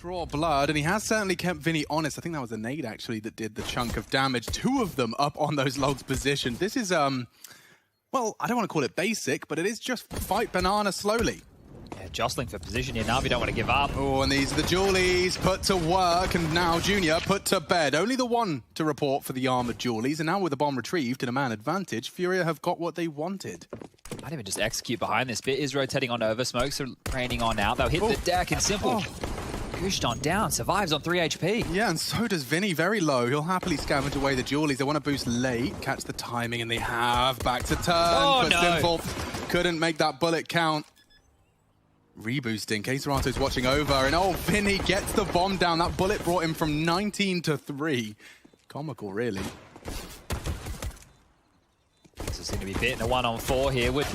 Draw blood, and he has certainly kept Vinny honest. I think that was a nade, actually, that did the chunk of damage. Two of them up on those logs positioned. This is, well, I don't want to call it basic, but it is just fight banana slowly. Yeah, jostling for position here. NAVI don't want to give up. Oh, and these are the Julies put to work, and now Junior put to bed. Only the one to report for the armored Julies, and now with the bomb retrieved and a man advantage, Furia have got what they wanted. Might even just execute behind this. Bit is rotating on over. Smokes are raining on out. They'll hit the deck, and s1mple pushed on down. Survives on 3 HP. Yeah, and so does Vinny. Very low. He'll happily scavenge away the Julies. They want to boost late, catch the timing, and they have. Back to turn, but s1mple couldn't make that bullet count. Reboosting. Caserato's watching over, and oh, Vinny gets the bomb down. That bullet brought him from 19 to 3. Comical, really. This is going to be bit in a 1-on-4 here. Would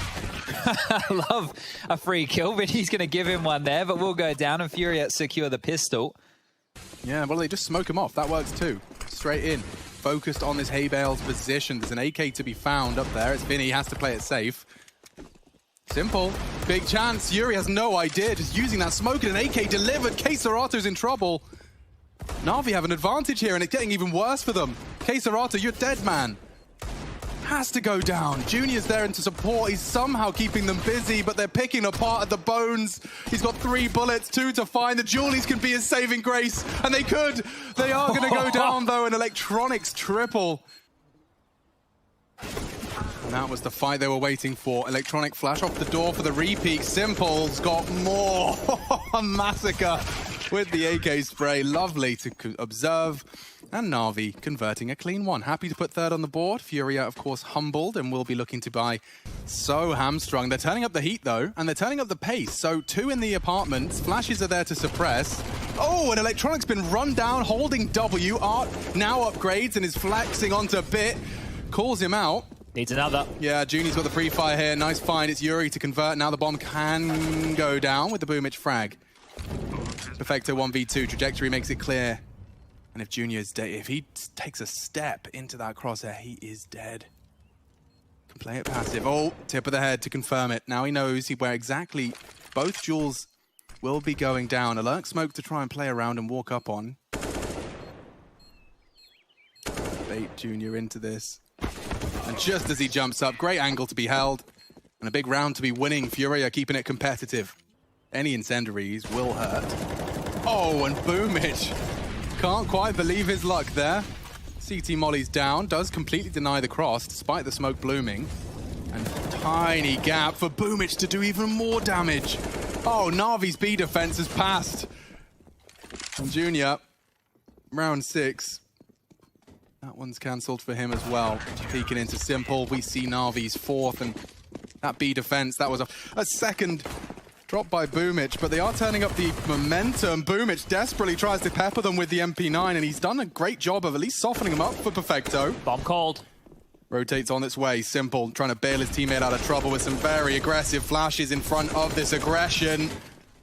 love a free kill, but he's going to give him one there, but we'll go down, and Furia secure the pistol. Yeah, well, they just smoke him off. That works too. Straight in. Focused on this hay bale's position. There's an AK to be found up there. It's Vinny. He has to play it safe. s1mple, big chance. Yuri has no idea, just using that smoke, and an AK delivered. Caserato's in trouble. NAVI have an advantage here, and it's getting even worse for them. Caserato, you're dead, man. Has to go down. Junior's there into support. He's somehow keeping them busy, but they're picking apart at the bones. He's got 3 bullets, 2 to find. The Julies can be his saving grace, and they could. They are going to go down, though, an electronics triple. And that was the fight they were waiting for. Electronic flash off the door for the repeat. s1mple's got more. A massacre with the AK spray. Lovely to observe. And NAVI converting a clean one. Happy to put third on the board. Furia, of course, humbled and will be looking to buy so hamstrung. They're turning up the heat, though, and they're turning up the pace. So 2 in the apartments. Flashes are there to suppress. Oh, and Electronic's been run down, holding W. Art now upgrades and is flexing onto Bit. Calls him out. Needs another. Yeah, Junior's got the pre-fire here. Nice find. It's Yuri to convert. Now the bomb can go down with the Boomich frag. Perfecto 1v2. Trajectory makes it clear. And if Junior's dead, if he takes a step into that crosshair, he is dead. Can play it passive. Oh, tip of the head to confirm it. Now he knows where exactly both Jules will be going down. A lurk smoke to try and play around and walk up on. Bait Junior into this. And just as he jumps up, great angle to be held. And a big round to be winning. Furia keeping it competitive. Any incendiaries will hurt. Oh, and Boomich. Can't quite believe his luck there. CT Molly's down. Does completely deny the cross, despite the smoke blooming. And tiny gap for Boomich to do even more damage. Oh, Navi's B defense has passed. And Junior, round 6. That one's cancelled for him as well. Peeking into s1mple. We see Navi's 4th, and that B defense, that was a second drop by Boomich, but they are turning up the momentum. Boomich desperately tries to pepper them with the MP9, and he's done a great job of at least softening them up for Perfecto. Bomb called. Rotates on its way. s1mple trying to bail his teammate out of trouble with some very aggressive flashes in front of this aggression.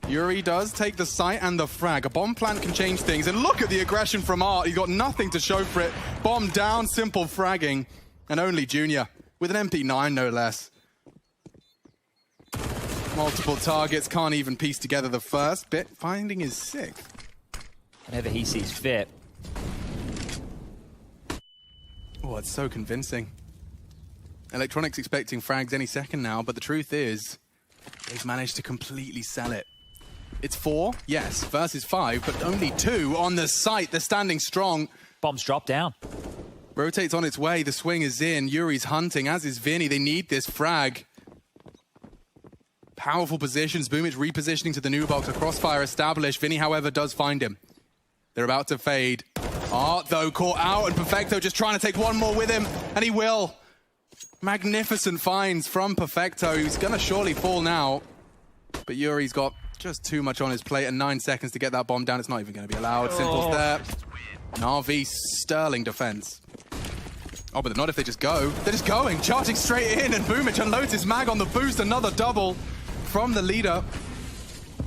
Yuri does take the site and the frag. A bomb plant can change things, and look at the aggression from Art. He's got nothing to show for it. Bomb down, s1mple fragging, and only Junior with an MP9, no less. Multiple targets, can't even piece together the first bit. Finding his 6th. Whenever he sees fit. Oh, it's so convincing. Electronics expecting frags any second now, but the truth is, they've managed to completely sell it. It's 4, yes, versus 5, but only 2 on the site. They're standing strong. Bombs drop down. Rotates on its way. The swing is in. Yuri's hunting, as is Vinny. They need this frag. Powerful positions. Boomich repositioning to the new box. A crossfire established. Vinny, however, does find him. They're about to fade. Art, though, caught out, and Perfecto just trying to take one more with him, and he will. Magnificent finds from Perfecto. He's going to surely fall now. But Yuri's got just too much on his plate, and 9 seconds to get that bomb down. It's not even going to be allowed. s1mple's there. NAVI, sterling defense. Oh, but not if they just go. They're just going, charging straight in, and Boomich unloads his mag on the boost. Another double from the leader.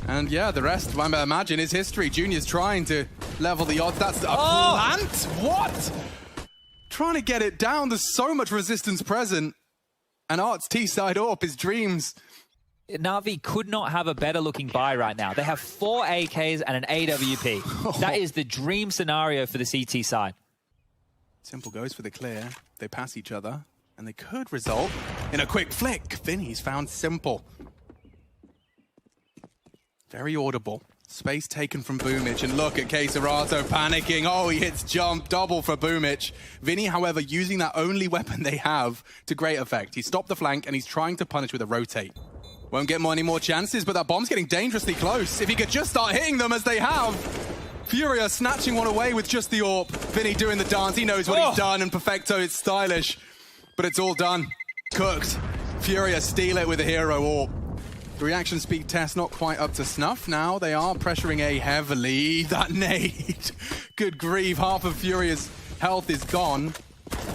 And yeah, the rest, I imagine, is history. Junior's trying to level the odds. That's a plant? What? Trying to get it down. There's so much resistance present. And Art's T-side AWP, his dreams Navi could not have a better looking buy right now. They have 4 AKs and an AWP. That is the dream scenario for the CT side. s1mple goes for the clear. They pass each other, and they could result in a quick flick. Vinny's found s1mple. Very audible. Space taken from Boomich, and look at Keserato panicking. Oh, he hits jump, double for Boomich. Vinny, however, using that only weapon they have to great effect. He stopped the flank, and he's trying to punish with a rotate. Won't get any more chances, but that bomb's getting dangerously close. If he could just start hitting them as they have. Furia snatching one away with just the AWP. Vinny doing the dance. He knows what he's done, and Perfecto is stylish. But it's all done. Cooked. Furia steal it with a hero AWP. The reaction speed test not quite up to snuff. Now they are pressuring A heavily. That nade. Good grief. Half of Furia's health is gone.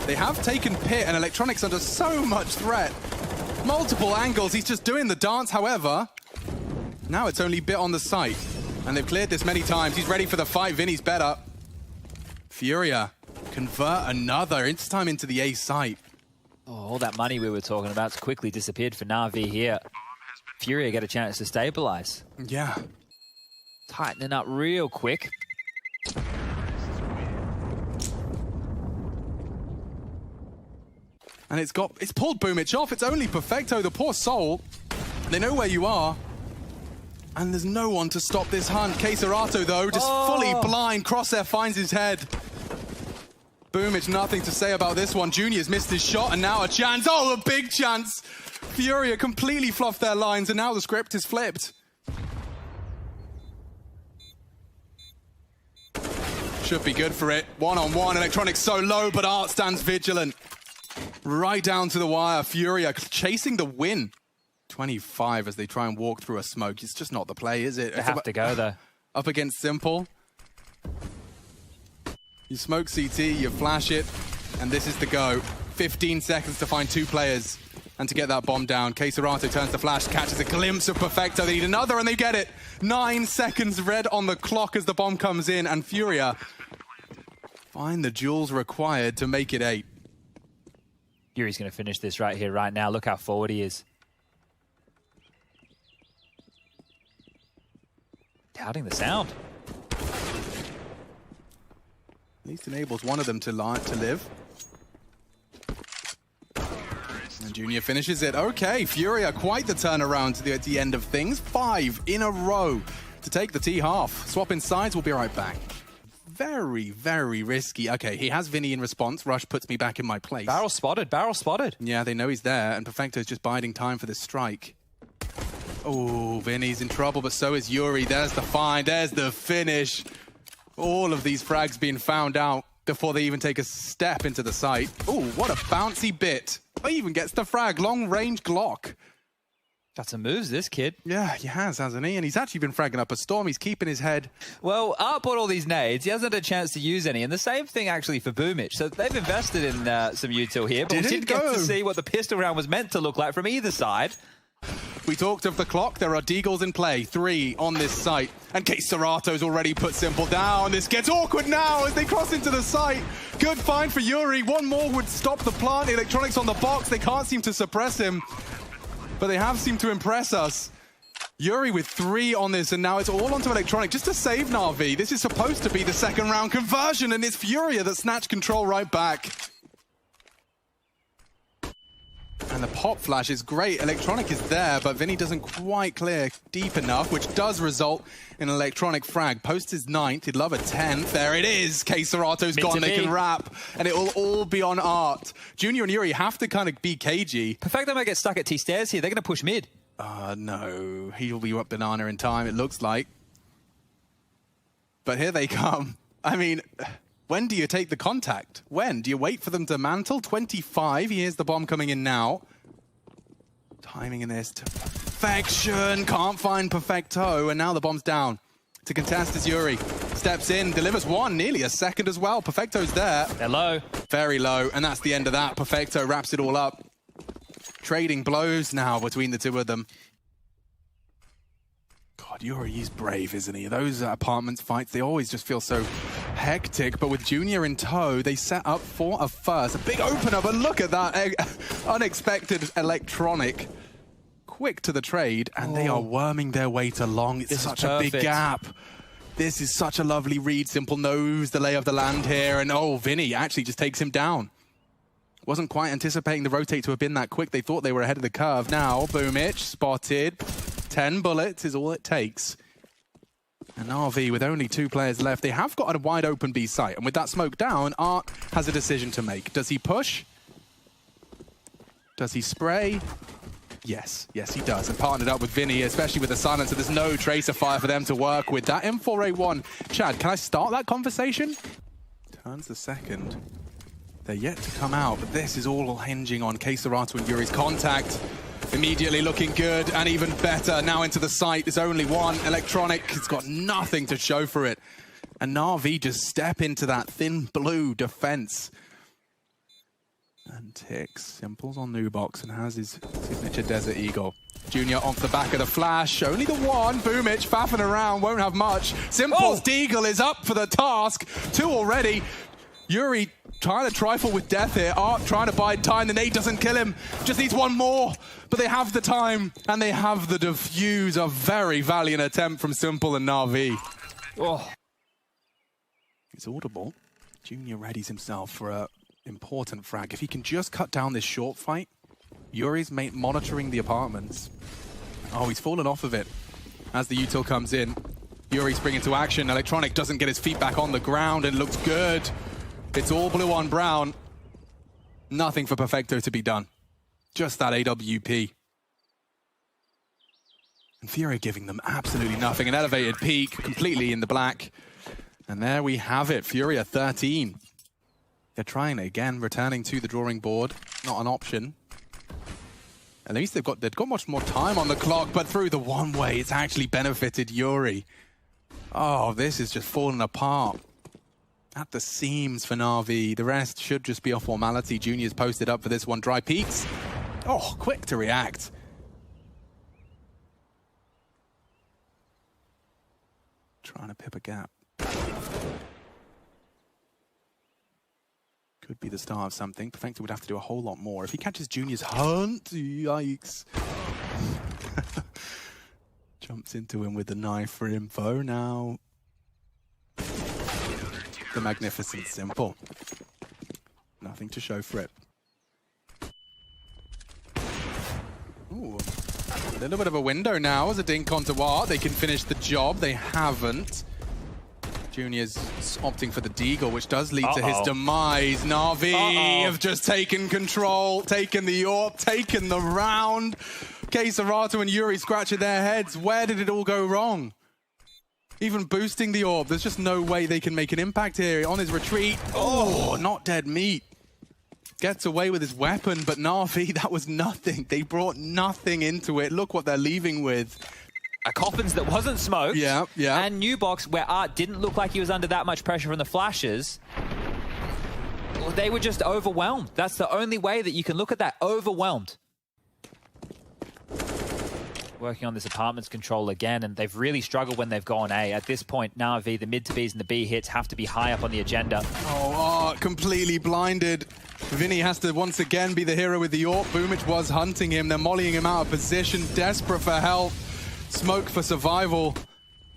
They have taken Pit, and Electronics under so much threat. Multiple angles. He's just doing the dance, however. Now it's only Bit on the site. And they've cleared this many times. He's ready for the fight. Vinny's better. Furia convert another. It's time into the A site. Oh, all that money we were talking about's quickly disappeared for Na'Vi here. Furia get a chance to stabilize. Yeah. Tightening up real quick. And it's pulled Boomich off. It's only Perfecto, the poor soul. They know where you are. And there's no one to stop this hunt. Keserato, though, just fully blind. Crosshair finds his head. Boomich, nothing to say about this one. Junior's missed his shot, and now a chance. Oh, a big chance. Furia completely fluffed their lines, and now the script is flipped. Should be good for it. One-on-one. Electronics so low, but Art stands vigilant. Right down to the wire. Furia chasing the win. 25 as they try and walk through a smoke. It's just not the play, is it? They have to go, though. Up against s1mple. You smoke CT, you flash it, and this is the go. 15 seconds to find 2 players and to get that bomb down. Keserato turns the flash, catches a glimpse of Perfecto. They need another, and they get it. 9 seconds red on the clock as the bomb comes in, and Furia find the jewels required to make it 8. Yuri's going to finish this right here, right now. Look how forward he is. Doubting the sound. At least enables one of them to live. And Junior finishes it. Okay, Furia, quite the turnaround at the end of things. 5 in a row to take the T half. Swapping sides, we'll be right back. Very, very risky. Okay, he has Vinny in response. Rush puts me back in my place. Barrel spotted, barrel spotted. Yeah, they know he's there, and Perfecto's just biding time for this strike. Oh, Vinny's in trouble, but so is Yuri. There's the find, there's the finish. All of these frags being found out before they even take a step into the site. Oh, what a bouncy bit. He even gets the frag, long-range Glock. Got some moves, this kid. Yeah, he has, hasn't he? And he's actually been fragging up a storm. He's keeping his head. Well, Art bought all these nades. He hasn't had a chance to use any. And the same thing, actually, for Boomich. So they've invested in some util here. But we didn't get to see what the pistol round was meant to look like from either side. We talked of the clock. There are deagles in play. 3 on this site. And Keserato's already put s1mple down. This gets awkward now as they cross into the site. Good find for Yuri. One more would stop the plant. Electronics on the box. They can't seem to suppress him. But they have seemed to impress us. Yuri with 3 on this, and now it's all onto Electronic just to save Na'Vi. This is supposed to be the second round conversion, and it's Furia that snatched control right back. And the pop flash is great. Electronic is there, but Vinny doesn't quite clear deep enough, which does result in an Electronic frag. Post is 9th. He'd love a 10th. There it is. Keserato's gone. They can wrap, and it will all be on Art. Junior and Yuri have to kind of be cagey. Perfecto might get stuck at T-stairs here. They're going to push mid. No. He'll be up banana in time, it looks like. But here they come. I mean, when do you take the contact? When? Do you wait for them to mantle? 25. Here's the bomb coming in now. Timing in this to perfection. Can't find Perfecto. And now the bomb's down. To contest is Yuri. Steps in, delivers 1, nearly a second as well. Perfecto's there. They're low. Very low. And that's the end of that. Perfecto wraps it all up. Trading blows now between the two of them. God, Yuri, he's brave, isn't he? Those apartments fights, they always just feel so hectic. But with Junior in tow, they set up for a first. A big opener, but look at that unexpected Electronic. quick to the trade, and they are worming their way to long. It's such a big gap. This is such a lovely read. S1mple knows the lay of the land here, and Vinny actually just takes him down. Wasn't quite anticipating the rotate to have been that quick. They thought they were ahead of the curve. Now, Boomich spotted. 10 bullets is all it takes. And NAVI, with only 2 players left, they have got a wide open B site. And with that smoke down, Art has a decision to make. Does he push? Does he spray? Yes, he does. And partnered up with Vinny, especially with the silencer. There's no tracer fire for them to work with. That M4A1. Chad, can I start that conversation? Turns the second. They're yet to come out, but this is all hinging on Keserato and Yuri's contact. Immediately looking good, and even better. Now into the site, there's only one. Electronic, it's got nothing to show for it. And NAVI just step into that thin blue defense. And ticks. S1mple's on new box and has his signature Desert Eagle. Junior off the back of the flash. Only the one. Boomich faffing around, won't have much. S1mple's Deagle is up for the task. 2 already. Yuri trying to trifle with death here. Art trying to bide time. The nade doesn't kill him. Just needs one more. But they have the time and they have the defuse. A very valiant attempt from S1mple and NAVI. It's audible. Junior readies himself for a important frag. If he can just cut down this short fight, Yuri's monitoring the apartments. He's fallen off of it as the util comes in. Yuri springing into action. Electronic doesn't get his feet back on the ground and looks good. It's all blue on brown. Nothing for Perfecto to be done. Just that AWP. And Furia giving them absolutely nothing. An elevated peak, completely in the black. And there we have it. Furia 13. They're trying again, returning to the drawing board. Not an option. At least they've got much more time on the clock, but through the one way, it's actually benefited Yuri. This is just falling apart at the seams for NAVI. The rest should just be a formality. Junior's posted up for this one. Dry peaks. Quick to react. Trying to pip a gap. Could be the start of something. Perfecto would have to do a whole lot more. If he catches Junior's hunt, yikes. Jumps into him with the knife for info. Now, the magnificent S1mple. Nothing to show for it. Ooh, a little bit of a window now as a dink onto Art. They can finish the job. They haven't. Junior's opting for the Deagle, which does lead to his demise. NAVI have just taken control, taken the AWP, taken the round. Keserato and Yuri scratching their heads. Where did it all go wrong? Even boosting the AWP, there's just no way they can make an impact here. On his retreat, not dead meat. Gets away with his weapon, but NAVI, that was nothing. They brought nothing into it. Look what they're leaving with. A coffins that wasn't smoked. Yeah. And new box where Art didn't look like he was under that much pressure from the flashes. They were just overwhelmed. That's the only way that you can look at that. Overwhelmed. Working on this apartments control again, and they've really struggled when they've gone A. At this point, NAVI, the mid to Bs and the B hits have to be high up on the agenda. Art completely blinded. Vinny has to once again be the hero with the AWP. Boomich was hunting him. They're mollying him out of position, desperate for help. Smoke for survival.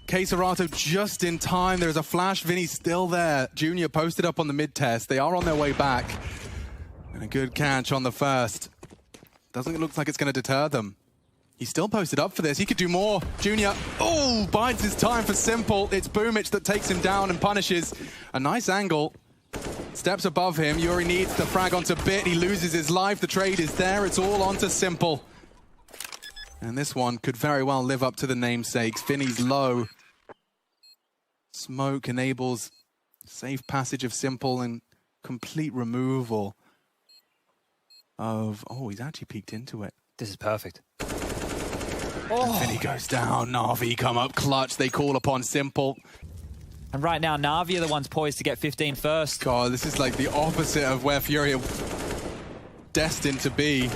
Keserato just in time. There's a flash. Vinny's still there. Junior posted up on the mid-test. They are on their way back. And a good catch on the first. Doesn't look like it's going to deter them. He's still posted up for this. He could do more. Junior, bides his time for S1mple. It's Boomich that takes him down and punishes. A nice angle. Steps above him. Yuri needs the frag onto Bit. He loses his life. The trade is there. It's all onto S1mple. And this one could very well live up to the namesakes. Vinny's low. Smoke enables safe passage of S1mple and complete removal of... he's actually peeked into it. This is perfect. Vinny goes down. NAVI come up clutch. They call upon S1mple. And right now, NAVI are the ones poised to get 15 first. God, this is like the opposite of where Furia destined to be.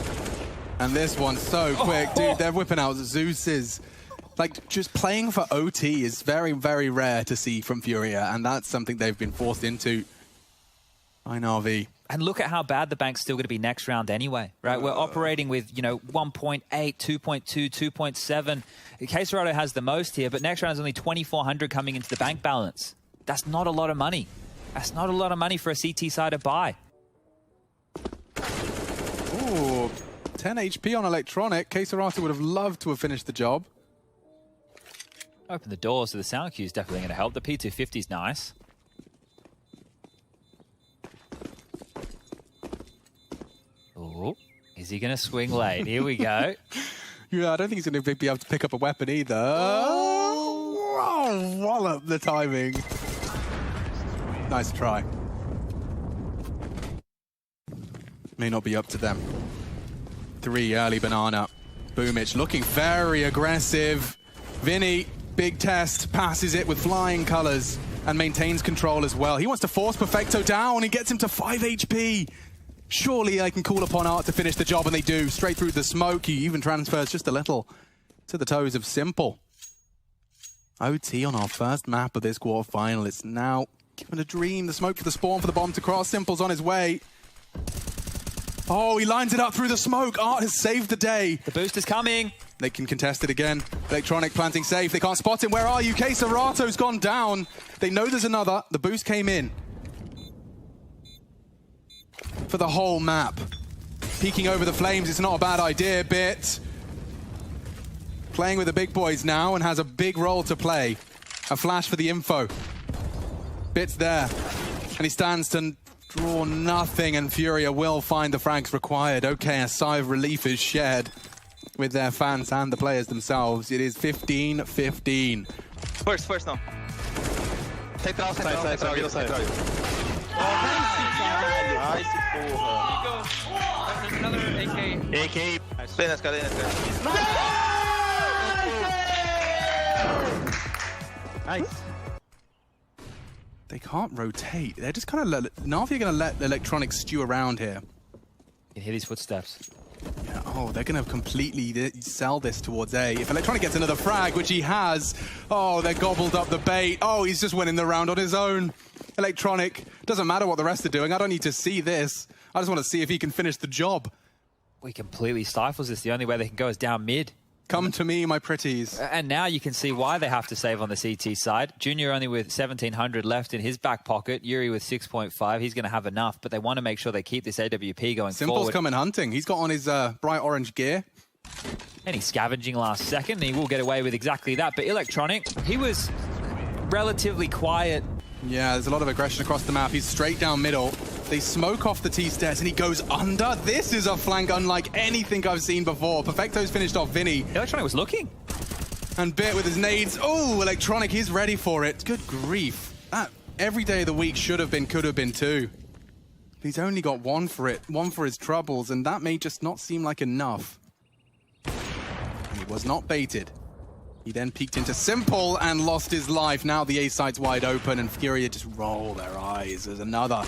And this one's so quick. Dude, they're whipping out Zeus's. Like, just playing for OT is very, very rare to see from Furia, and that's something they've been forced into by NAVI. And look at how bad the bank's still going to be next round anyway, right? We're operating with, 1.8, 2.2, 2.7. Quesarado has the most here, but next round is only 2,400 coming into the bank balance. That's not a lot of money. That's not a lot of money for a CT side to buy. Ooh, 10 HP on Electronic. Quesarado would have loved to have finished the job. Open the doors, so the sound cue is definitely going to help. The P250 is nice. Oh, is he going to swing late? Here we go. Yeah, I don't think he's going to be able to pick up a weapon either. Oh, wallop the timing. Nice try. May not be up to them. 3 early banana. Boomich looking very aggressive. Vinny, big test, passes it with flying colors and maintains control as well. He wants to force Perfecto down. He gets him to 5 HP. Surely I can call upon Art to finish the job, and they do. Straight through the smoke. He even transfers just a little to the toes of s1mple. OT on our first map of this quarterfinal. It's now given a dream. The smoke for the spawn for the bomb to cross. s1mple's on his way. Oh, he lines it up through the smoke. Art has saved the day. The boost is coming. They can contest it again. Electronic planting safe. They can't spot him. Where are you? Quesarado's gone down. They know there's another. The boost came in for the whole map. Peeking over the flames, it's not a bad idea. Bit playing with the big boys now and has a big role to play. A flash for the info. Bit's there, and he stands to draw nothing, and Furia will find the frags required. Okay, a sigh of relief is shared with their fans and the players themselves. It is 15-15. First now. Take the outside, side. Nice, porra. Another AK. Play nesse cara. Nice. They can't rotate. They're just kind of NAVI are going to let the Electronics stew around here. You can hear these footsteps. Yeah, oh, they're going to completely sell this towards A. If Electronic gets another frag, which he has, oh, they're gobbled up the bait. Oh, he's just winning the round on his own. Electronic, doesn't matter what the rest are doing. I don't need to see this. I just want to see if he can finish the job. He completely stifles this. The only way they can go is down mid. Come to me, my pretties. And now you can see why they have to save on the CT side. Junior only with 1,700 left in his back pocket. Yuri with 6.5. He's going to have enough, but they want to make sure they keep this AWP going s1mple's forward. coming hunting. He's got on his bright orange gear. And he's scavenging last second, and he will get away with exactly that. But Electronic, he was relatively quiet. Yeah, there's a lot of aggression across the map. He's straight down middle. They smoke off the T-stairs and he goes under. This is a flank unlike anything I've seen before. Perfecto's finished off Vinny. Electronic was looking. And Bit with his nades. Oh, Electronic, he's ready for it. Good grief. That every day of the week could have been 2. He's only got 1 for it, 1 for his troubles, and that may just not seem like enough. And he was not baited. He then peeked into s1mple and lost his life. Now the A side's wide open and Furia just roll their eyes. There's another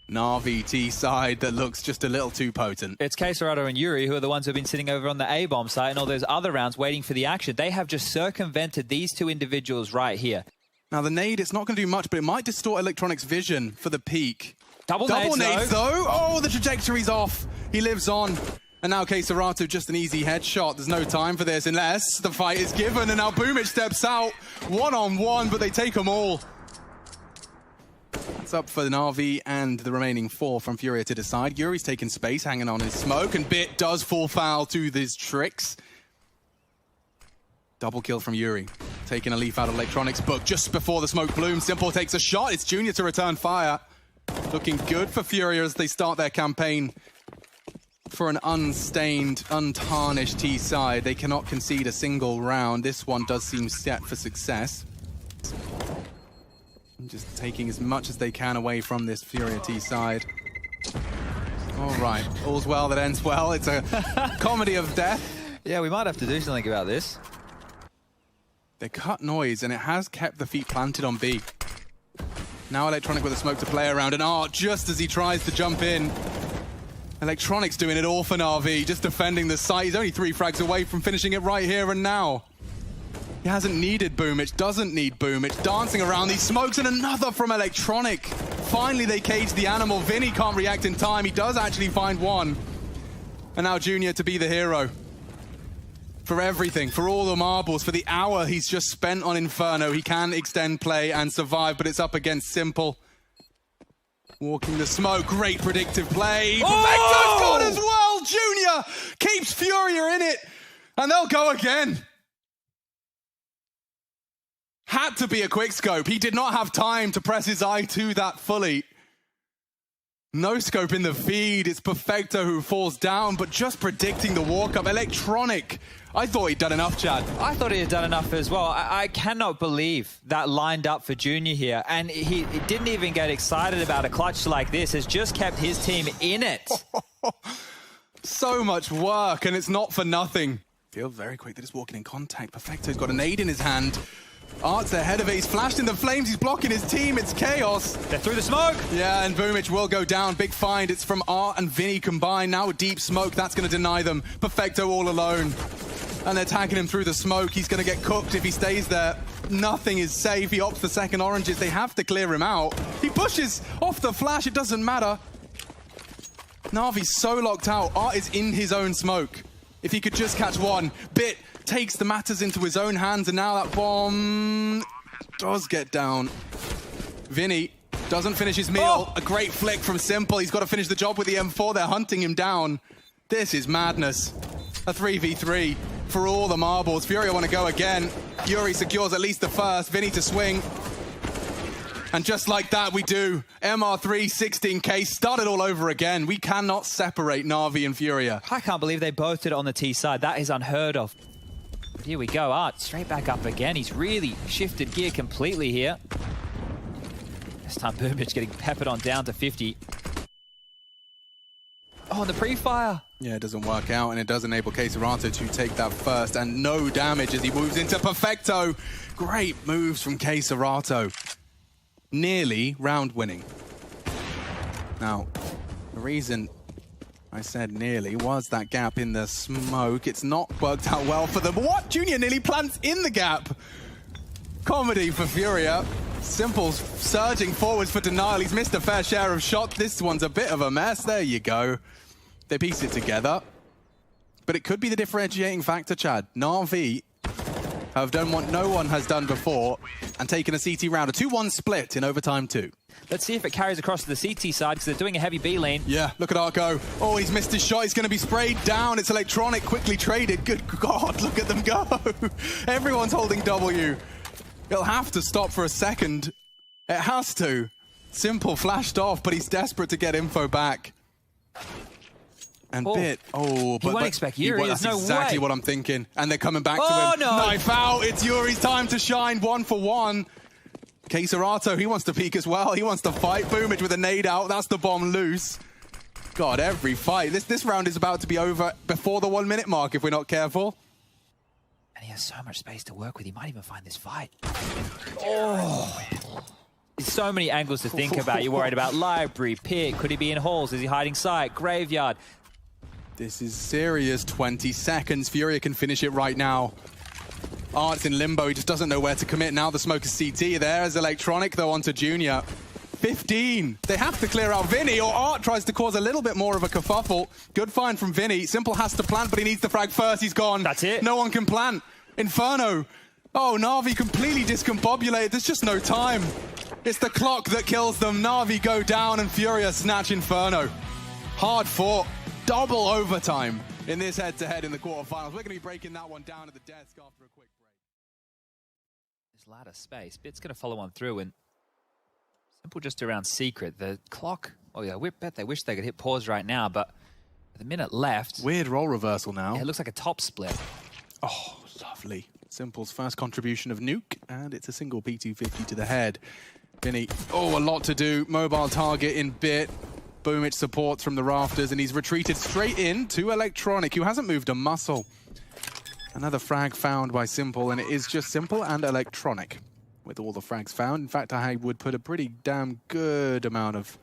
NAVI T side that looks just a little too potent. It's Quesarado and Yuri who are the ones who have been sitting over on the A-bomb site and all those other rounds waiting for the action. They have just circumvented these 2 individuals right here. Now the nade, it's not going to do much, but it might distort Electronic's vision for the peak. Double nades though. Oh, the trajectory's off. He lives on. And now Quesarado, just an easy headshot. There's no time for this unless the fight is given. And now Boomich steps out. 1-on-1, but they take them all. It's up for NAVI and the remaining 4 from Furia to decide. Yuri's taking space, hanging on his smoke, and Bit does fall foul to these tricks. Double kill from Yuri. Taking a leaf out of Electronics' book just before the smoke blooms. s1mple takes a shot. It's Junior to return fire. Looking good for Furia as they start their campaign for an unstained, untarnished T side. They cannot concede a single round. This one does seem set for success. Just taking as much as they can away from this Furia T side. All right, all's well that ends well. It's a comedy of death. Yeah, we might have to do something about this. They cut noise, and it has kept the feet planted on B. Now Electronic with a smoke to play around, and Art, just as he tries to jump in. Electronic's doing it all for NAVI, just defending the site. He's only 3 frags away from finishing it right here and now. He hasn't needed Boomich, doesn't need Boomich. Dancing around these smokes, and another from Electronic. Finally, they cage the animal. Vinny can't react in time. He does actually find one. And now Junior to be the hero. For everything, for all the marbles, for the hour he's just spent on Inferno. He can extend play and survive, but it's up against s1mple. Walking the smoke, great predictive play. Perfecto's got as well! Junior keeps Furia in it, and they'll go again. Had to be a quick scope. He did not have time to press his eye to that fully. No scope in the feed. It's Perfecto who falls down, but just predicting the walk-up. Electronic. I thought he'd done enough, Chad. I thought he had done enough as well. I cannot believe that lined up for Junior here. And he didn't even get excited about a clutch like this. Has just kept his team in it. So much work, and it's not for nothing. Feel very quick. They're just walking in contact. Perfecto's got a nade in his hand. Art's ahead of it. He's flashed in the flames. He's blocking his team. It's chaos. They're through the smoke. Yeah, and Boomich will go down. Big find. It's from Art and Vinny combined. Now a deep smoke. That's going to deny them. Perfecto all alone. And they're tagging him through the smoke. He's going to get cooked if he stays there. Nothing is safe. He opts for second oranges. They have to clear him out. He pushes off the flash. It doesn't matter. Navi's so locked out. Art is in his own smoke. If he could just catch one. Bit takes the matters into his own hands, and now that bomb does get down. Vinny doesn't finish his meal. A great flick from s1mple. He's got to finish the job with the M4. They're hunting him down. This is madness. A 3v3 for all the marbles. Furia want to go again. Yuri secures at least the first. Vinny to swing. And just like that, we do. MR3, 16K, started all over again. We cannot separate NAVI and Furia. I can't believe they both did it on the T side. That is unheard of. But here we go. Art straight back up again. He's really shifted gear completely here. This time Boomich getting peppered on down to 50. Oh, and the pre-fire. Yeah, it doesn't work out, and it does enable Keserato to take that first, and no damage as he moves into Perfecto. Great moves from Keserato. Nearly round winning. Now, the reason I said nearly was that gap in the smoke. It's not worked out well for them. What? Junior nearly plants in the gap. Comedy for Furia. s1mple's surging forwards for denial. He's missed a fair share of shots. This one's a bit of a mess. There you go. They piece it together. But it could be the differentiating factor, Chad. NAVI have done what no one has done before and taken a CT round. A 2-1 split in overtime 2. Let's see if it carries across to the CT side because they're doing a heavy B lane. Yeah, look at Art go. Oh, he's missed his shot. He's going to be sprayed down. It's Electronic, quickly traded. Good God, look at them go. Everyone's holding W. He'll have to stop for a second. It has to. s1mple flashed off, but he's desperate to get info back. And Bit, but he won't expect Yuri. That's There's no exactly way. what I'm thinking. And they're coming back to him. No. Knife out. It's Yuri's time to shine. 1-for-1. Keserato, he wants to peek as well. He wants to fight. Boomich with a nade out. That's the bomb loose. God, every fight. This round is about to be over before the 1-minute mark if we're not careful. And he has so much space to work with. He might even find this fight. Oh. There's so many angles to think about. You're worried about library, pit. Could he be in halls? Is he hiding sight? Graveyard. This is serious. 20 seconds. Furia can finish it right now. Art's in limbo. He just doesn't know where to commit. Now the smoke is CT. There's Electronic, though, onto Junior. 15. They have to clear out Vinny, or Art tries to cause a little bit more of a kerfuffle. Good find from Vinny. s1mple has to plant, but he needs to frag first. He's gone. That's it. No one can plant. Inferno. Oh, NAVI completely discombobulated. There's just no time. It's the clock that kills them. NAVI go down, and Furia snatch Inferno. Hard fought. Double overtime in this head-to-head in the quarterfinals. We're going to be breaking that one down at the desk after a quick break. This ladder space. Bit's going to follow on through, and s1mple just around secret. The clock, oh yeah, we bet they wish they could hit pause right now, but with a minute left. Weird role reversal now. Yeah, it looks like a top split. Oh, lovely. s1mple's first contribution of nuke, and it's a single P250 to the head. Vinny, oh, a lot to do. Mobile target in Bit. Boomich supports from the rafters, and he's retreated straight in to Electronic, who hasn't moved a muscle. Another frag found by s1mple, and it is just s1mple and Electronic with all the frags found. In fact, I would put a pretty damn good amount of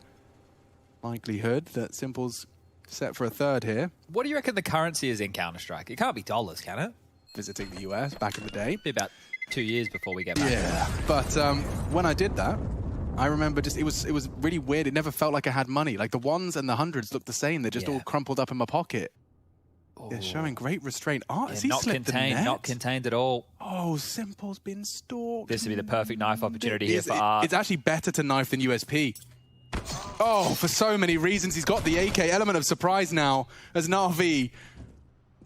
likelihood that s1mple's set for a third here. What do you reckon the currency is in Counter-Strike? It can't be dollars, can it? visiting the US back in the day. Be about 2 years before we get back. Yeah, but when I did that, I remember just it was really weird. It never felt like I had money. Like the ones and the hundreds looked the same. They're just all crumpled up in my pocket. They're showing great restraint. Oh, Yeah, has he not slipped the contained, net? not contained at all. Oh, S1mple's been stalked. This would be the perfect knife opportunity here for Art. It's actually better to knife than USP. Oh, for so many reasons. He's got the AK element of surprise now as NAVI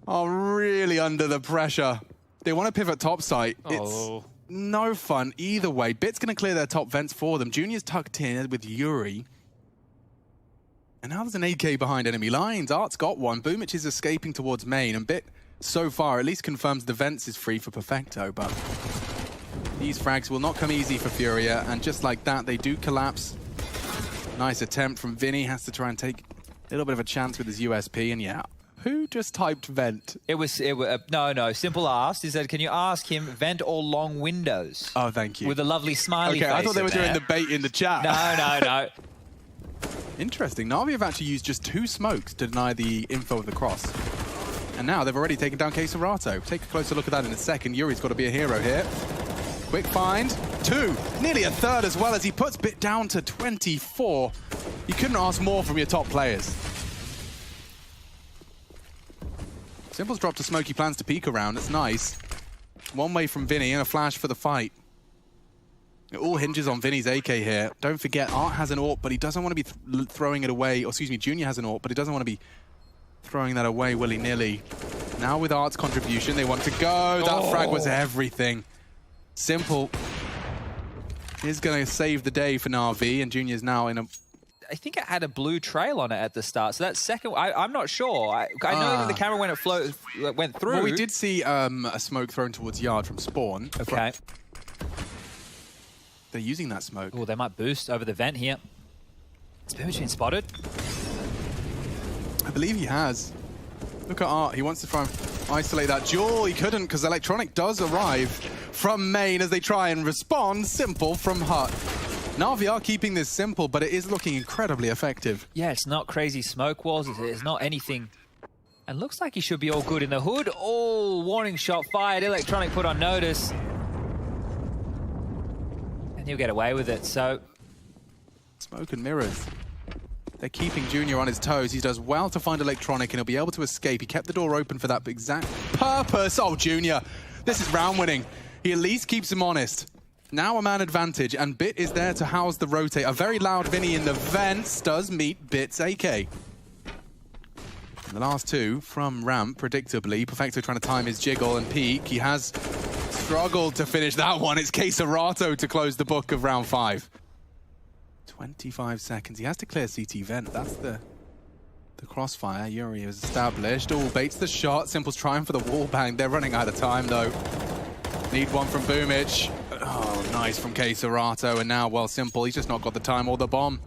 are really under the pressure. They want to pivot topside. It's no fun either way. Bit's going to clear their top vents for them. Junior's tucked in with Yuri. And now there's an AK behind enemy lines. Art's got one. Boomich is escaping towards main. And Bit, so far, at least confirms the vents is free for Perfecto. But these frags will not come easy for Furia. And just like that, they do collapse. Nice attempt from Vinny. Has to try and take a little bit of a chance with his USP. And yeah, who just typed vent? No. S1mple asked. He said, can you ask him vent or long windows? Oh, thank you. With a lovely smiley face. Okay, I thought they were doing the bait in the chat. No. Interesting. NAVI have actually used just 2 smokes to deny the info of the cross. And now they've already taken down Quesarato. Take a closer look at that in a second. Yuri's got to be a hero here. Quick find. 2. Nearly a third as well as he puts Bit down to 24. You couldn't ask more from your top players. S1mple's dropped a smoky plans to peek around. It's nice. One way from Vinny and a flash for the fight. It all hinges on Vinny's AK here. Don't forget, Art has an AWP, but he doesn't want to be throwing it away. Or excuse me, Junior has an AWP, but he doesn't want to be throwing that away willy-nilly. Now with Art's contribution, they want to go. That frag was everything. S1mple is going to save the day for NAVI, and Junior's now in a... I think it had a blue trail on it at the start. So that second, I'm not sure. I know that the camera when it went through. Well, we did see a smoke thrown towards Yard from spawn. Okay. They're using that smoke. Oh, they might boost over the vent here. Has Boomich been spotted? I believe he has. Look at Art. He wants to try and isolate that duel. He couldn't because Electronic does arrive from main as they try and respond. S1mple from Hut. NAVI are keeping this simple, but it is looking incredibly effective. Yeah, it's not crazy smoke walls. It's not anything. And looks like he should be all good in the hood. Oh, warning shot fired. Electronic put on notice. And he'll get away with it, so... Smoke and mirrors. They're keeping Junior on his toes. He does well to find Electronic, and he'll be able to escape. He kept the door open for that exact purpose. Oh, Junior. This is round winning. He at least keeps him honest. Now a man advantage, and Bit is there to house the rotate. A very loud Vinny in the vents does meet Bit's AK. And the last 2 from ramp, predictably. Perfecto trying to time his jiggle and peek. He has struggled to finish that one. It's Quesarato to close the book of round 5. 25 seconds. He has to clear CT vent. That's the crossfire. Yuri is established. Oh, baits the shot. S1mple's trying for the wall bang. They're running out of time, though. Need one from Boomich. Oh, nice from Quesarato. And now, well, S1mple. He's just not got the time or the bomb.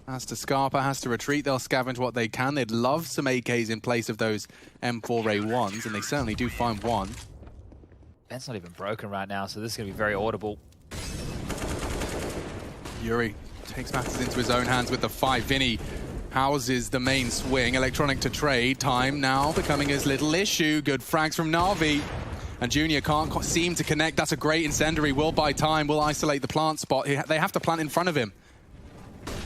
Has to Scarpa, has to retreat. They'll scavenge what they can. They'd love some AKs in place of those M4A1s, and they certainly do find one. Vent's not even broken right now, so this is going to be very audible. Yuri takes matters into his own hands with the fight. Vinny houses the main swing. Electronic to trade. Time now becoming his little issue. Good frags from NAVI. And Junior can't seem to connect. That's a great incendiary. Will buy time. Will isolate the plant spot. They have to plant in front of him.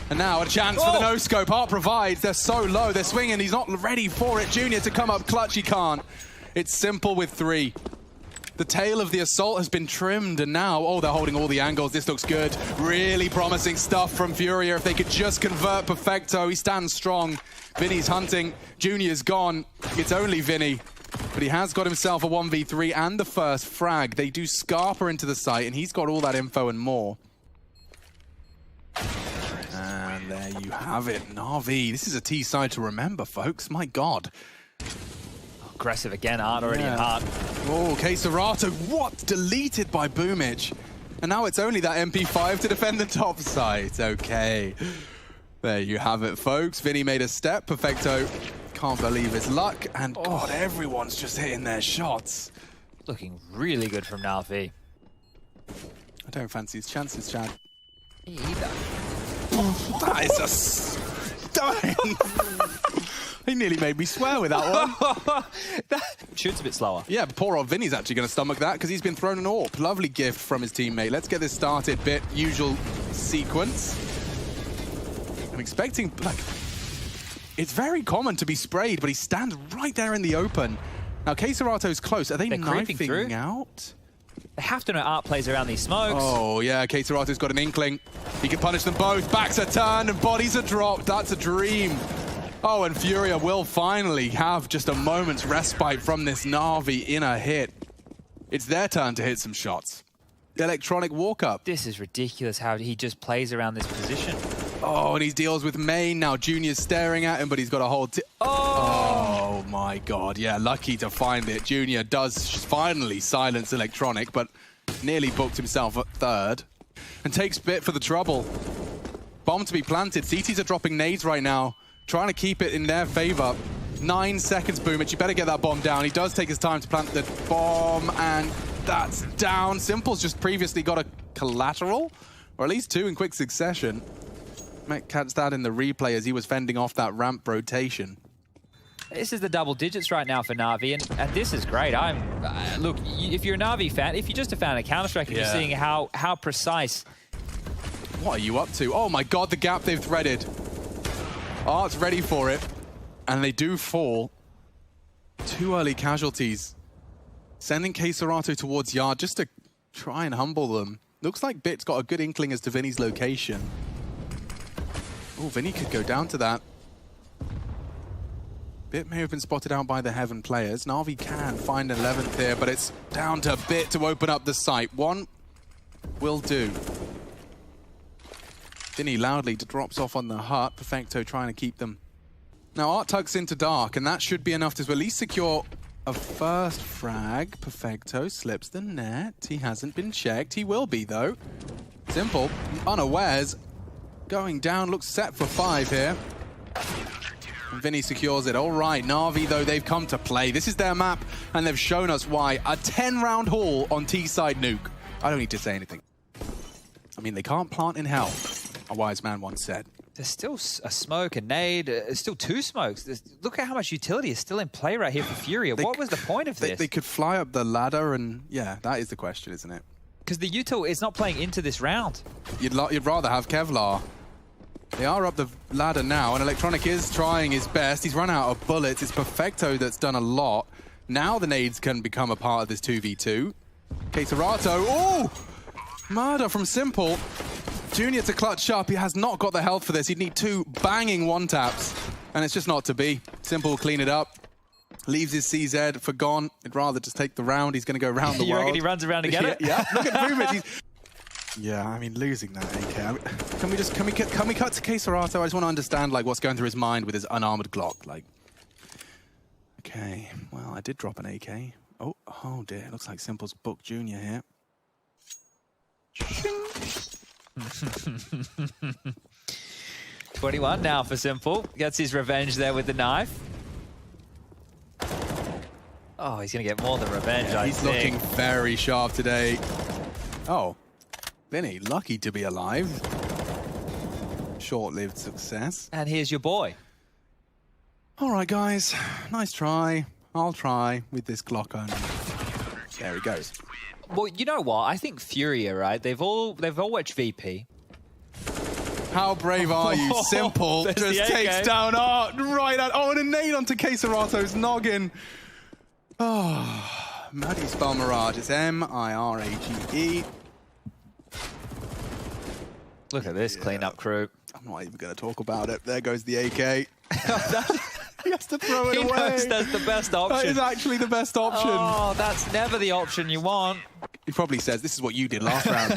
And now a chance for the no-scope. Art provides. They're so low. They're swinging. He's not ready for it. Junior to come up clutch. He can't. It's S1mple with 3. The tail of the assault has been trimmed, and now, oh, they're holding all the angles. This looks good. Really promising stuff from Furia. If they could just convert Perfecto, he stands strong. Vinny's hunting. Junior's gone. It's only Vinny. But he has got himself a 1v3 and the first frag. They do Scarpa into the site, and he's got all that info and more. And there you have it, NAVI. This is a T side to remember, folks. My God. Aggressive again, Art already in heart. Oh, Quesarato, what? Deleted by Boomich. And now it's only that MP5 to defend the top side. Okay. There you have it, folks. Vinny made a step. Perfecto can't believe his luck. And God, everyone's just hitting their shots. Looking really good from NAVI. I don't fancy his chances, Chad. Me either. That is a stunning. He nearly made me swear with that one. That shoots a bit slower. Yeah, poor old Vinny's actually going to stomach that because he's been thrown an AWP. Lovely gift from his teammate. Let's get this started. Bit usual sequence. I'm expecting, like, it's very common to be sprayed, but he stands right there in the open. Now, K-Serato's close. Are they knifing out? They have to know Art plays around these smokes. Oh, yeah, K-Serato's got an inkling. He can punish them both. Backs are turned and bodies are dropped. That's a dream. Oh, and Furia will finally have just a moment's respite from this NAVI in a hit. It's their turn to hit some shots. Electronic walk-up. This is ridiculous how he just plays around this position. Oh, and he deals with main. Now Junior's staring at him, but he's got a whole... Oh, my God. Yeah, lucky to find it. Junior does finally silence Electronic, but nearly booked himself at third. And takes bit for the trouble. Bomb to be planted. CTs are dropping nades right now, trying to keep it in their favor. 9 seconds, Boomich. You better get that bomb down. He does take his time to plant the bomb, and that's down. s1mple's just previously got a collateral, or at least 2 in quick succession. Might catch that in the replay as he was fending off that ramp rotation. This is the double digits right now for NAVI, and this is great. Look, if you're a NAVI fan, if you're just a fan of Counter-Strike, and you're seeing how precise. What are you up to? Oh my God, the gap they've threaded. Art's ready for it, and they do fall. 2 early casualties. Sending K-Serato towards Yard just to try and humble them. Looks like Bit's got a good inkling as to Vinny's location. Oh, Vinny could go down to that. Bit may have been spotted out by the Heaven players. NAVI can find 11th here, but it's down to Bit to open up the site. One will do. Vinny loudly drops off on the hut. Perfecto trying to keep them. Now Art tucks into Dark, and that should be enough to at least secure a first frag. Perfecto slips the net. He hasn't been checked. He will be, though. s1mple, unawares. Going down, looks set for 5 here. And Vinny secures it. All right, NAVI, though, they've come to play. This is their map, and they've shown us why. A 10-round haul on T-side nuke. I don't need to say anything. I mean, they can't plant in hell, a wise man once said. There's still a smoke, a nade, still 2 smokes. Look at how much utility is still in play right here for Furia. What was the point of this? They could fly up the ladder, and yeah, that is the question, isn't it? Because the util is not playing into this round. You'd rather have Kevlar. They are up the ladder now, and Electronic is trying his best. He's run out of bullets. It's Perfecto that's done a lot. Now the nades can become a part of this 2v2. K-Serato, oh! Murder from s1mple. Junior to clutch up. He has not got the health for this. He'd need 2 banging one-taps, and it's just not to be. s1mple will clean it up. Leaves his CZ for gone. He'd rather just take the round. He's going to go around the You world. reckon he runs around to get it? Yeah, look at Boomich. Yeah, I mean, losing that AK. Can we cut to K-Serato? I just want to understand, like, what's going through his mind with his unarmored Glock. Like, okay, well, I did drop an AK. Oh dear, it looks like s1mple's booked Junior here. 21 now for s1mple. Gets his revenge there with the knife. Oh, he's going to get more than revenge, I think. He's looking very sharp today. Oh, Vinny, lucky to be alive. Short-lived success. And here's your boy. All right, guys. Nice try. I'll try with this Glock only. There he goes. Well, you know what? I think Furia, right? They've all watched VP. How brave are you? s1mple just takes down Art right out. Oh, and a nade onto K-Serato's noggin. Oh, Maddie spell Mirage. It's M-I-R-A-G-E. Look at this cleanup crew. I'm not even going to talk about it. There goes the AK. He has to throw it away. Knows that's the best option. That is actually the best option. Oh, that's never the option you want. He probably says, this is what you did last round.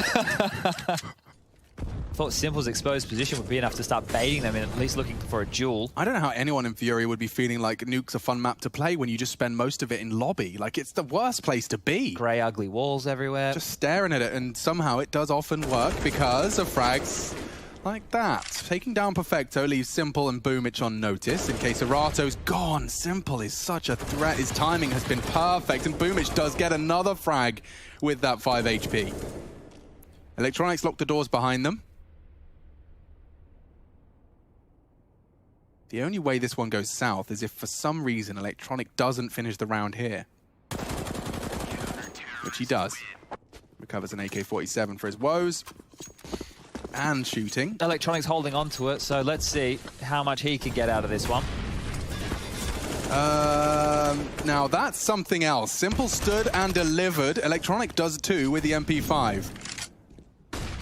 Thought s1mple's exposed position would be enough to start baiting them and at least looking for a duel. I don't know how anyone in Fury would be feeling like Nuke's a fun map to play when you just spend most of it in lobby. Like, it's the worst place to be. Grey, ugly walls everywhere. Just staring at it, and somehow it does often work because of frags like that. Taking down Perfecto leaves s1mple and Boomich on notice. In case Serato's gone, s1mple is such a threat. His timing has been perfect, and Boomich does get another frag with that 5 HP. Electronics lock the doors behind them. The only way this one goes south is if for some reason Electronic doesn't finish the round here. Which he does. Recovers an AK-47 for his woes. And shooting. Electronic's holding on to it, so let's see how much he can get out of this one. Now that's something else. s1mple stood and delivered. Electronic does too with the MP5.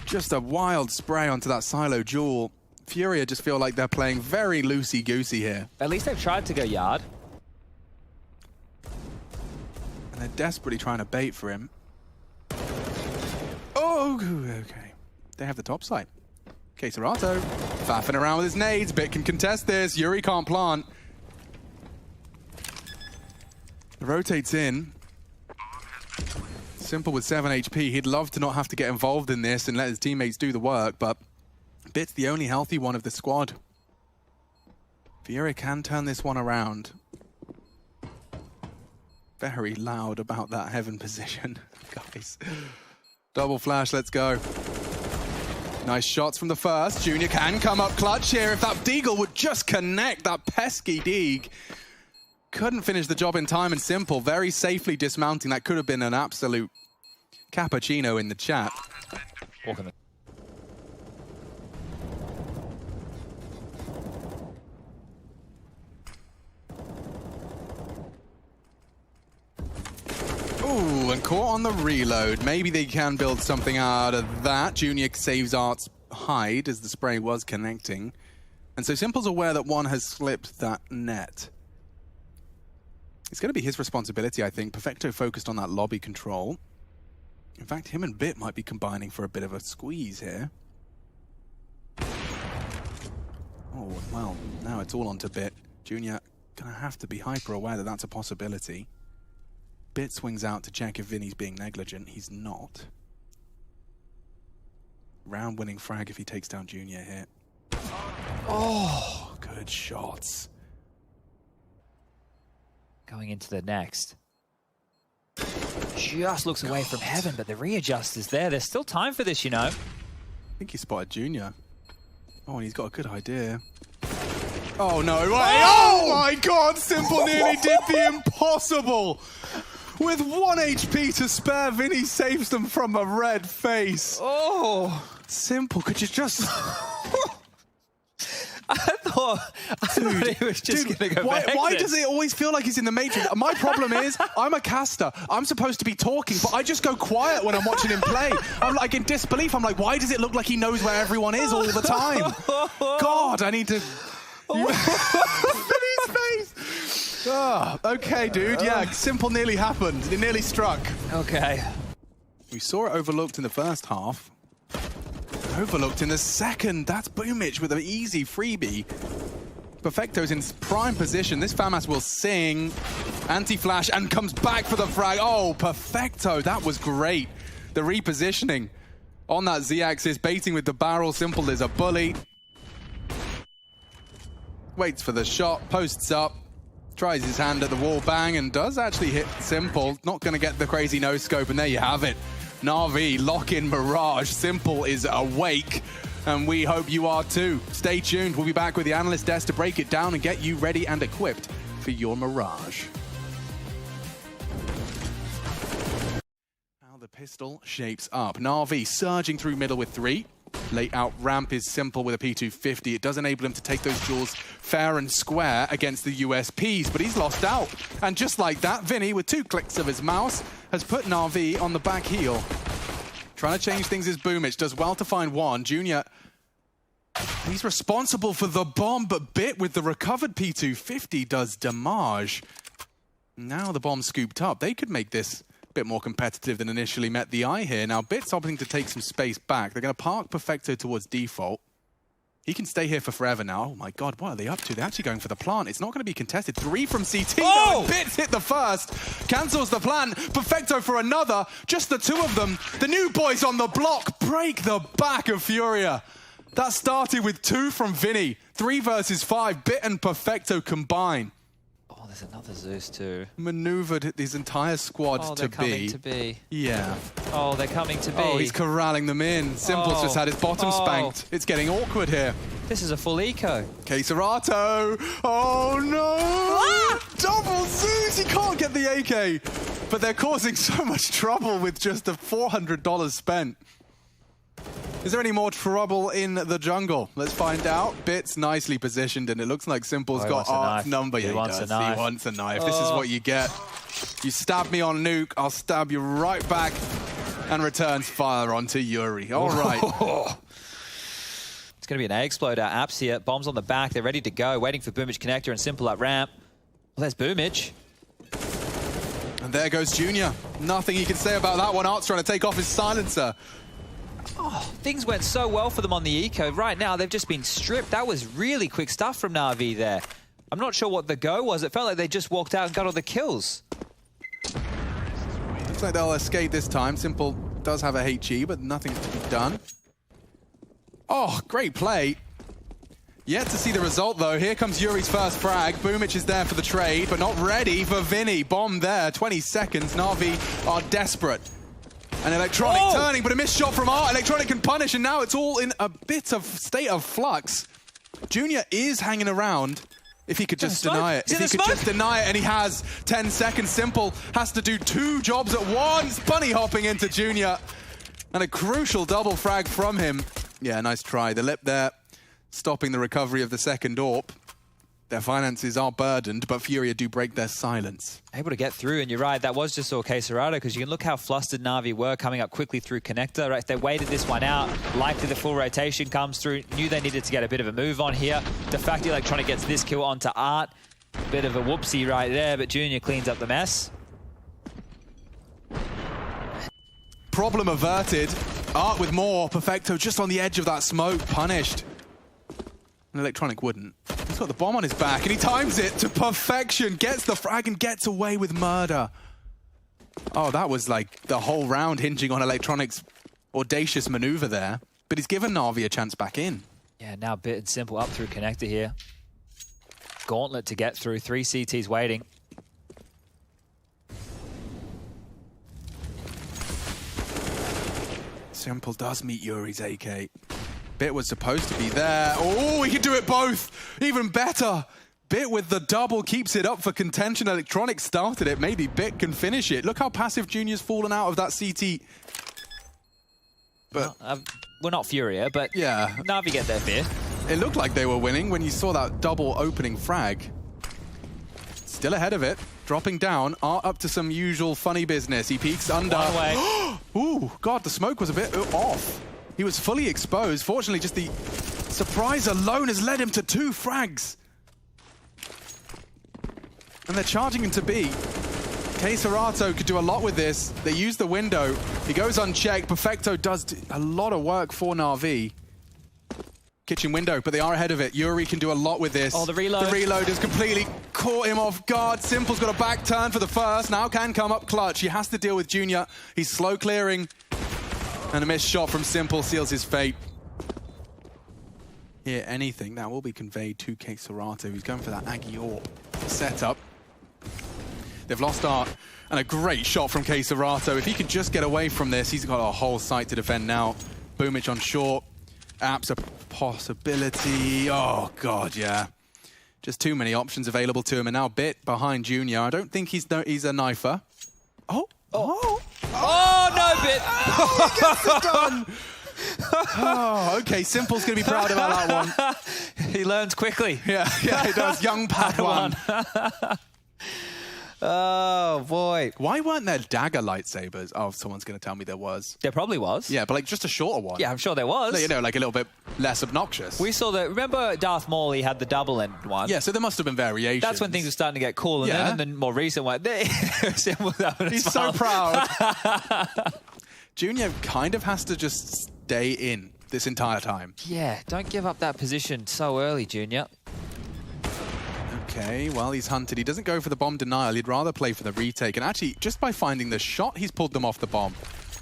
Just a wild spray onto that silo jewel. Furia just feel like they're playing very loosey-goosey here. At least they've tried to go yard. And they're desperately trying to bait for him. Oh, okay. They have the top side. Caserato faffing around with his nades. Bit can contest this. Yuri can't plant. Rotates in. s1mple with 7 HP. He'd love to not have to get involved in this and let his teammates do the work, but Bit's the only healthy one of the squad. Furia can turn this one around. Very loud about that heaven position, guys. Double flash, let's go. Nice shots from the first. Junior can come up clutch here. If that Deagle would just connect, that pesky Deag. Couldn't finish the job in time, and s1mple very safely dismounting. That could have been an absolute cappuccino in the chat. Ooh, and caught on the reload. Maybe they can build something out of that. Junior saves Art's hide as the spray was connecting. And so s1mple's aware that one has slipped that net. It's going to be his responsibility, I think. Perfecto focused on that lobby control. In fact, him and Bit might be combining for a bit of a squeeze here. Oh, well, now it's all onto Bit. Junior going to have to be hyper aware that that's a possibility. Bit swings out to check if Vinny's being negligent. He's not. Round-winning frag if he takes down Junior here. Oh, good shots. Going into the next. Just looks away from heaven, but the readjust is there. There's still time for this, you know. I think he spotted Junior. Oh, and he's got a good idea. Oh, no way. Oh, my God. s1mple nearly did the impossible. With 1 HP to spare, Vinny saves them from a red face. Oh. s1mple, could you just... I thought he was just going to go back. Why does it always feel like he's in the Matrix? My problem is, I'm a caster. I'm supposed to be talking, but I just go quiet when I'm watching him play. I'm like in disbelief. I'm like, why does it look like he knows where everyone is all the time? God, I need to... Vinny's face! Oh, okay, dude. Yeah, s1mple nearly happened. It nearly struck. Okay. We saw it overlooked in the first half. Overlooked in the second. That's Boomich with an easy freebie. Perfecto's in prime position. This FAMAS will sing. Anti-flash and comes back for the frag. Oh, Perfecto. That was great. The repositioning on that Z-axis, baiting with the barrel. s1mple is a bully. Waits for the shot, posts up, tries his hand at the wall bang, and does actually hit s1mple. Not going to get the crazy no-scope, and there you have it. NAVI, lock in Mirage. s1mple is awake, and we hope you are too. Stay tuned. We'll be back with the analyst desk to break it down and get you ready and equipped for your Mirage. How the pistol shapes up. NAVI surging through middle with 3. Late out ramp is s1mple with a P250. It does enable him to take those jewels fair and square against the USPs, but he's lost out. And just like that, Vinny, with 2 clicks of his mouse, has put NAVI on the back heel. Trying to change things is Boomich. Does well to find one. Junior, he's responsible for the bomb, but Bit with the recovered P250 does damage. Now the bomb scooped up. They could make this bit more competitive than initially met the eye here. Now Bit's opting to take some space back. They're going to park Perfecto towards default. He can stay here for forever now. Oh my God, what are they up to? They're actually going for the plant. It's not going to be contested. 3 from CT. Oh! Bits hit the first. Cancels the plan. Perfecto for another. Just the 2 of them. The new boys on the block break the back of Furia. That started with 2 from Vinny. 3 versus 5. Bit and Perfecto combine. Oh, there's another Zeus too. Maneuvered his entire squad oh, to they're coming to be. Yeah. Oh, they're coming to be. Oh, he's corralling them in. s1mple's just had his bottom spanked. It's getting awkward here. This is a full eco. Serato. Oh no! Double Zeus! He can't get the AK. But they're causing so much trouble with just the $400 spent. Is there any more trouble in the jungle? Let's find out. Bit's nicely positioned, and it looks like Simple's got Art's number. He wants a knife. He wants a knife. This is what you get. You stab me on Nuke, I'll stab you right back, and returns fire onto Yuri. All right. It's going to be an A exploder. Apps here. Bombs on the back. They're ready to go. Waiting for Boomich Connector and Simple up ramp. Well, there's Boomich. And there goes Junior. Nothing he can say about that one. Art's trying to take off his silencer. Oh, things went so well for them on the eco. Right now, they've just been stripped. That was really quick stuff from NAVI there. I'm not sure what the go was. It felt like they just walked out and got all the kills. Looks like they'll escape this time. Simple does have a HE, but nothing to be done. Oh, great play. Yet to see the result, though. Here comes Yuri's first frag. Boomich is there for the trade, but not ready for Vinny. Bomb there, 20 seconds. NAVI are desperate. An Electronic turning, but a missed shot from Art. Electronic can punish, and now it's all in a bit of state of flux. Junior is hanging around. If he could just deny it. If he could just deny it, and he has 10 seconds. Simple has to do 2 jobs at once. Bunny hopping into Junior. And a crucial double frag from him. Yeah, nice try. The lip there, stopping the recovery of the second AWP. Their finances are burdened, but Furia do break their silence. Able to get through, and you're right, that was just all Serato, because you can look how flustered NAVI were coming up quickly through Connector. Right, if they waited this one out, likely the full rotation comes through, knew they needed to get a bit of a move on here. De facto Electronic gets this kill onto Art. Bit of a whoopsie right there, but Junior cleans up the mess. Problem averted. Art with more. Perfecto just on the edge of that smoke, punished. An Electronic wouldn't. He's got the bomb on his back, and he times it to perfection. Gets the frag and gets away with murder. Oh, that was like the whole round hinging on Electronic's audacious maneuver there. But he's given NAVI a chance back in. Yeah, now Bit and Simple up through Connector here. Gauntlet to get through. 3 CTs waiting. Simple does meet Yuri's AK. Bit was supposed to be there. Oh, he can do it both. Even better. Bit with the double keeps it up for contention. Electronic started it. Maybe Bit can finish it. Look how passive Junior's fallen out of that CT. But we're not Furia, but yeah, NAVI get their fear. It looked like they were winning when you saw that double opening frag. Still ahead of it. Dropping down. Art up to some usual funny business. He peeks under. One away. Ooh, God, the smoke was a bit off. He was fully exposed. Fortunately, just the surprise alone has led him to 2 frags. And they're charging him to B. Serato could do a lot with this. They use the window. He goes unchecked. Perfecto does a lot of work for NAVI. Kitchen window, but they are ahead of it. Yuri can do a lot with this. Oh, the reload. The reload has completely caught him off guard. Simple's got a back turn for the first. Now can come up clutch. He has to deal with Junior. He's slow clearing. And a missed shot from Simple seals his fate. Here, anything that will be conveyed to Serato, who's going for that Aggie AWP setup. They've lost Art, and a great shot from Serato. If he can just get away from this, he's got a whole site to defend now. Boomich on short. Apps a possibility. Oh, God, yeah. Just too many options available to him, and now Bit behind Junior. I don't think he's a knifer. Oh. No, Bit! He gets it done! Oh, okay, Simple's going to be proud about that one. He learns quickly. Yeah, he does. Young Padawan. Oh, boy. Why weren't there dagger lightsabers? Oh, someone's going to tell me there was. There probably was. Yeah, but like just a shorter one. Yeah, I'm sure there was. You know, like a little bit less obnoxious. We saw that. Remember Darth Maul, he had the double end one? Yeah, so there must have been variations. That's when things were starting to get cool. And then the more recent one, he's so proud. Junior kind of has to just stay in this entire time. Yeah, don't give up that position so early, Junior. Okay, well, he's hunted. He doesn't go for the bomb denial. He'd rather play for the retake. And actually, just by finding the shot, he's pulled them off the bomb.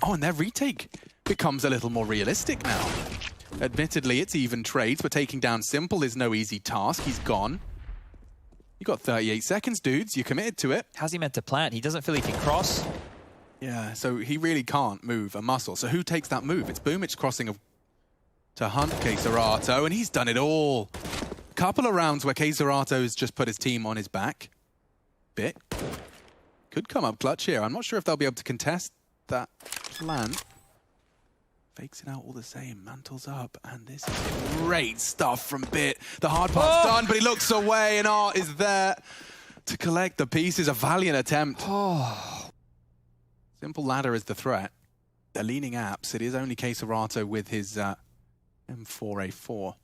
Oh, and their retake becomes a little more realistic now. Admittedly, it's even trades, but taking down Simple is no easy task. He's gone. You got 38 seconds, dudes. You're committed to it. How's he meant to plant? He doesn't feel he can cross. Yeah, so he really can't move a muscle. So who takes that move? It's Boomich crossing to hunt K-Serato, and he's done it all. Couple of rounds where K-Serato's just put his team on his back. Bit could come up clutch here. I'm not sure if they'll be able to contest that plan. Fakes it out all the same, mantles up, and this is great stuff from Bit. The hard part's done, but he looks away, and Art is there to collect the pieces. A valiant attempt. S1mple ladder is the threat. They're leaning apps. It is only K-Serato with his M4A4.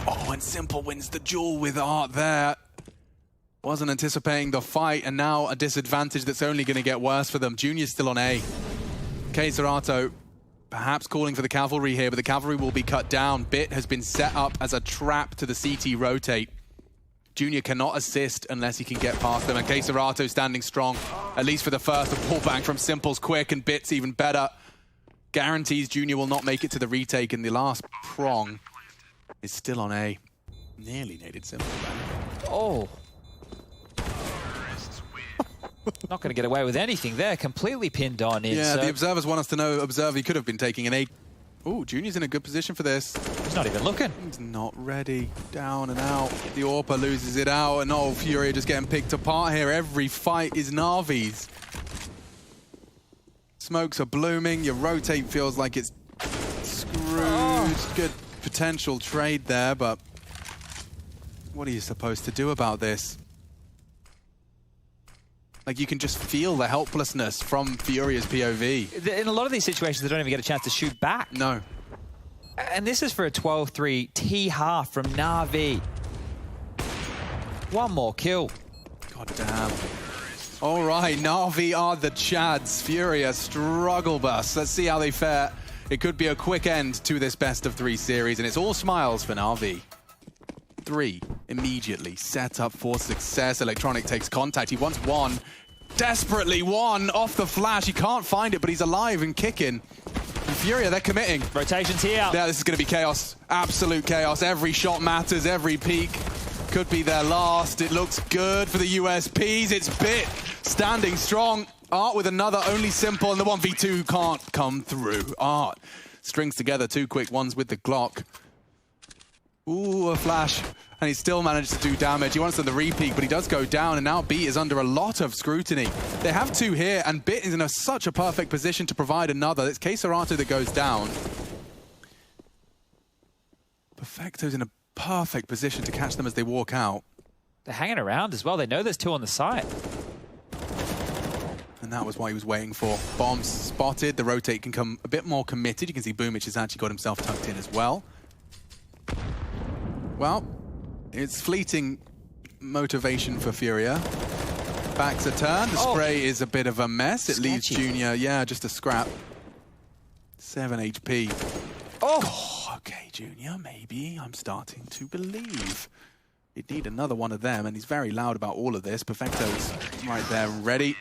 Oh, and S1mple wins the duel with Art there. Wasn't anticipating the fight, and now a disadvantage that's only going to get worse for them. Junior's still on A. K-Serato perhaps calling for the cavalry here, but the cavalry will be cut down. Bit has been set up as a trap to the CT rotate. Junior cannot assist unless he can get past them, and K-Serato standing strong, at least for the first. The pullback from S1mple's quick, and Bit's even better. Guarantees Junior will not make it to the retake, and the last prong is still on A. Nearly naded S1mple back. Oh. Not going to get away with anything there. Completely pinned on it. Yeah, so the observers want us to know, observe, he could have been taking an 8. Ooh, Junior's in a good position for this. he's not even looking. He's not ready. Down and out. The AWPer loses it out, and oh, Furia just getting picked apart here. Every fight is NAVI's. Smokes are blooming. Your rotate feels like it's screwed. Good potential trade there, but what are you supposed to do about this? Like, you can just feel the helplessness from Furia's POV. In a lot of these situations, they don't even get a chance to shoot back. No. And this is for a 12-3 T-half from NAVI. One more kill. God damn. All right, NAVI are the Chads. Furia struggle bus. Let's see how they fare. It could be a quick end to this best-of-3 series, and it's all smiles for NAVI. 3 immediately set up for success. Electronic takes contact. He wants one. Desperately one off the flash. He can't find it, but he's alive and kicking. And Furia, they're committing. Rotation's here. Yeah, this is going to be chaos. Absolute chaos. Every shot matters. Every peak could be their last. It looks good for the USPs. It's Bit standing strong. Art with another, only S1mple, and the 1v2 can't come through. Art strings together 2 quick ones with the Glock. Ooh, a flash, and he still managed to do damage. He wants to the repeat, but he does go down, and now Bit is under a lot of scrutiny. They have 2 here, and Bit is in such a perfect position to provide another. It's K-Serato that goes down. Perfecto's in a perfect position to catch them as they walk out. They're hanging around as well. They know there's 2 on the side. And that was what he was waiting for. Bombs spotted. The rotate can come a bit more committed. You can see Boomich has actually got himself tucked in as well. Well, it's fleeting motivation for Furia. Backs are turned. The spray is a bit of a mess. It leaves Junior, yeah, just a scrap. 7 HP. Oh, okay, Junior, maybe. I'm starting to believe. You'd need another one of them, and he's very loud about all of this. Perfecto's right there, ready.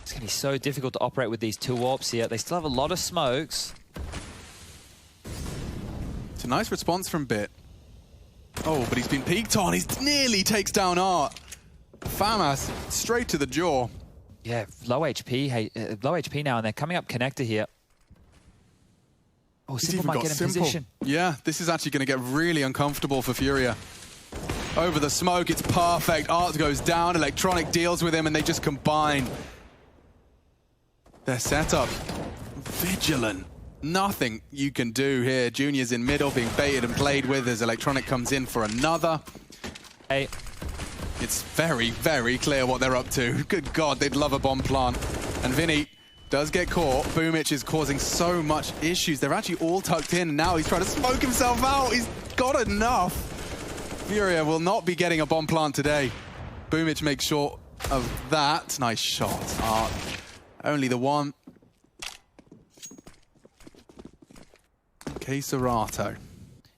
It's going to be so difficult to operate with these 2 AWPs here. They still have a lot of smokes. It's a nice response from Bit. Oh, but he's been peeked on. He nearly takes down Art. Famas straight to the jaw. Yeah, low HP now, and they're coming up connector here. Oh, S1mple might get in position. Yeah, this is actually going to get really uncomfortable for Furia. Over the smoke, it's perfect. Art goes down, Electronic deals with him, and they just combine. Their setup. Vigilant. Nothing you can do here. Junior's in middle, being baited and played with as Electronic comes in for another. Hey. It's very, very clear what they're up to. Good God, they'd love a bomb plant. And Vinny does get caught. Boomich is causing so much issues. They're actually all tucked in, and now he's trying to smoke himself out. He's got enough. Furia will not be getting a bomb plant today. Boomich makes sure of that. Nice shot. Art. Only the one. K-Serato.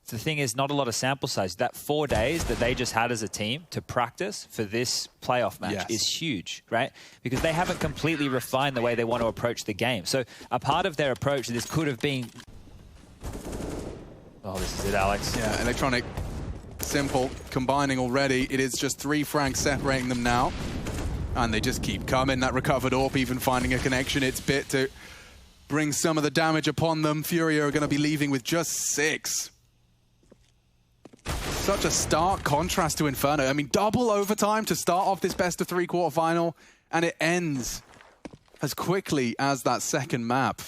The thing is, not a lot of sample size. That 4 days that they just had as a team to practice for this playoff match is huge, right? Because they haven't completely refined the way they want to approach the game. So a part of their approach, this could have been... Oh, this is it, Alex. Yeah, Electronic, S1mple, combining already. It is just 3 frags separating them now. And they just keep coming. That recovered AWP even finding a connection. It's bit to bring some of the damage upon them. Furia are going to be leaving with just 6. Such a stark contrast to Inferno. I mean, double overtime to start off this best-of-3 quarterfinal, and it ends as quickly as that second map.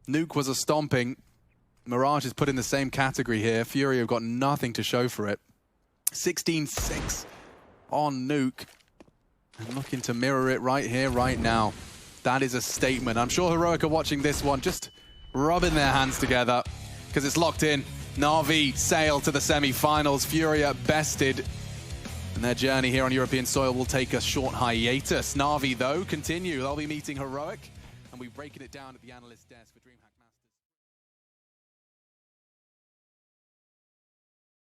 Nuke was a stomping. Mirage is put in the same category here. Furia have got nothing to show for it. 16-6 on Nuke. And looking to mirror it right here, right now. That is a statement. I'm sure Heroic are watching this one, just rubbing their hands together, because it's locked in. NAVI sail to the semi-finals. Furia bested. And their journey here on European soil will take a short hiatus. NAVI, though, continue. They'll be meeting Heroic, and we're breaking it down at the analyst desk for DreamHack Masters.